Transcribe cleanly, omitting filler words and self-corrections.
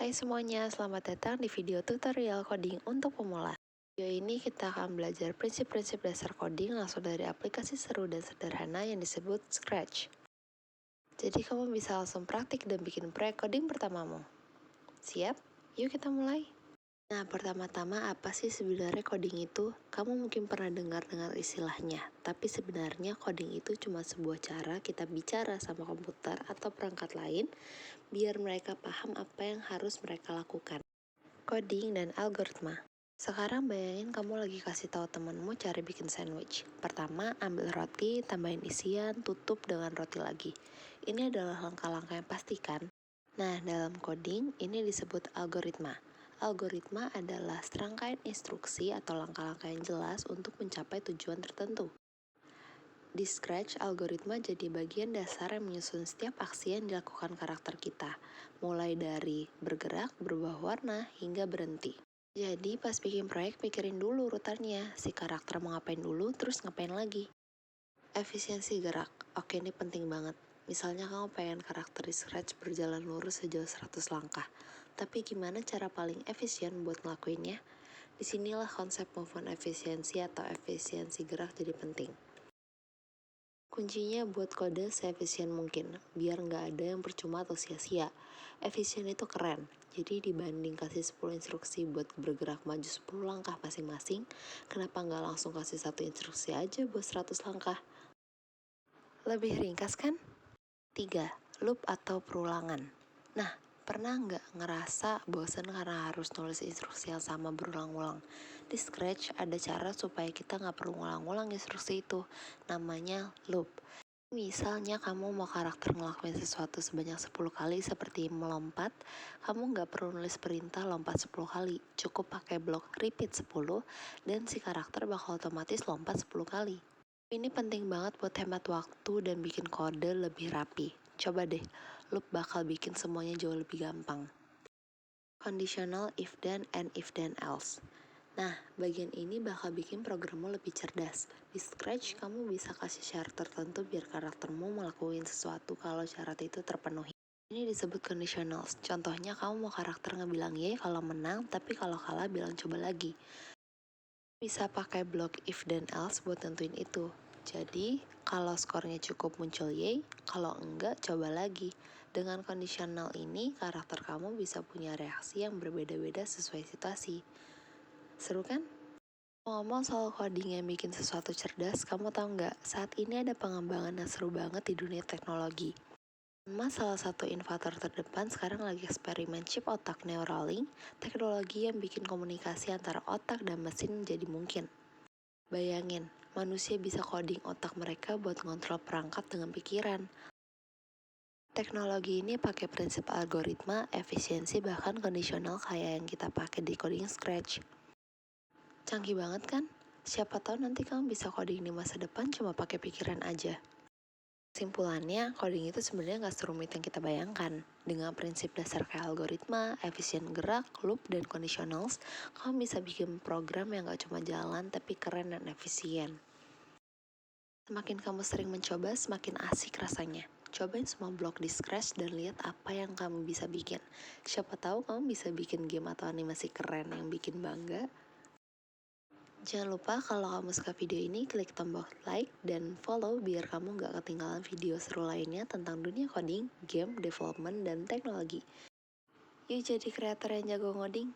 Hai semuanya, selamat datang di video tutorial coding untuk pemula. Video ini kita akan belajar prinsip-prinsip dasar coding langsung dari aplikasi seru dan sederhana yang disebut Scratch. Jadi kamu bisa langsung praktik dan bikin proyek coding pertamamu. Siap? Yuk kita mulai. Nah, pertama-tama apa sih sebenarnya coding itu? Kamu mungkin pernah dengar istilahnya, tapi sebenarnya coding itu cuma sebuah cara kita bicara sama komputer atau perangkat lain biar mereka paham apa yang harus mereka lakukan. Coding dan algoritma. Sekarang bayangin kamu lagi kasih tahu temanmu cara bikin sandwich. Pertama, ambil roti, tambahin isian, tutup dengan roti lagi. Ini adalah langkah-langkah yang pasti kan? Nah, dalam coding ini disebut algoritma. Algoritma adalah serangkaian instruksi atau langkah-langkah yang jelas untuk mencapai tujuan tertentu. Di Scratch, algoritma jadi bagian dasar yang menyusun setiap aksi yang dilakukan karakter kita, mulai dari bergerak, berubah warna, hingga berhenti. Jadi pas bikin proyek pikirin dulu urutannya, si karakter mau ngapain dulu terus ngapain lagi. Efisiensi gerak, oke ini penting banget. Misalnya kamu pengen karakter di Scratch berjalan lurus sejauh 100 langkah. Tapi gimana cara paling efisien buat ngelakuinnya? Disinilah konsep movement efisiensi atau efisiensi gerak jadi penting. Kuncinya buat kode seefisien mungkin, biar nggak ada yang percuma atau sia-sia. Efisien itu keren, jadi dibanding kasih 10 instruksi buat bergerak maju 10 langkah masing-masing, kenapa nggak langsung kasih satu instruksi aja buat 100 langkah? Lebih ringkas kan? 3. Loop atau perulangan. Nah, pernah nggak ngerasa bosan karena harus nulis instruksi yang sama berulang-ulang? Di Scratch ada cara supaya kita nggak perlu ngulang-ulang instruksi itu, namanya loop. Misalnya kamu mau karakter ngelakuin sesuatu sebanyak 10 kali seperti melompat, kamu nggak perlu nulis perintah lompat 10 kali, cukup pakai blok repeat 10 dan si karakter bakal otomatis lompat 10 kali. Ini penting banget buat hemat waktu dan bikin kode lebih rapi. Coba deh, loop bakal bikin semuanya jauh lebih gampang. Conditional if then and if then else. Nah, bagian ini bakal bikin programmu lebih cerdas. Di Scratch, kamu bisa kasih syarat tertentu biar karaktermu melakukan sesuatu kalau syarat itu terpenuhi. Ini disebut conditionals. Contohnya, kamu mau karakter ngebilang Y kalau menang, tapi kalau kalah bilang coba lagi. Bisa pakai blok if dan else buat tentuin itu. Jadi, kalau skornya cukup muncul Y, kalau enggak coba lagi. Dengan kondisional ini, karakter kamu bisa punya reaksi yang berbeda-beda sesuai situasi. Seru kan? Ngomong soal coding yang bikin sesuatu cerdas, kamu tahu nggak? Saat ini ada pengembangan yang seru banget di dunia teknologi. Salah satu inovator terdepan sekarang lagi eksperimen chip otak Neuralink, teknologi yang bikin komunikasi antara otak dan mesin jadi mungkin. Bayangin, manusia bisa coding otak mereka buat ngontrol perangkat dengan pikiran. Teknologi ini pakai prinsip algoritma, efisiensi, bahkan kondisional kayak yang kita pakai di coding Scratch. Canggih banget kan? Siapa tahu nanti kamu bisa coding di masa depan cuma pakai pikiran aja. Kesimpulannya, coding itu sebenarnya nggak serumit yang kita bayangkan. Dengan prinsip dasar kayak algoritma, efisien gerak, loop, dan conditionals, kamu bisa bikin program yang nggak cuma jalan tapi keren dan efisien. Semakin kamu sering mencoba, semakin asik rasanya. Cobain semua blok di Scratch dan lihat apa yang kamu bisa bikin. Siapa tahu kamu bisa bikin game atau animasi keren yang bikin bangga. Jangan lupa kalau kamu suka video ini, klik tombol like dan follow biar kamu gak ketinggalan video seru lainnya tentang dunia coding, game, development, dan teknologi. Yuk jadi kreator yang jago ngoding.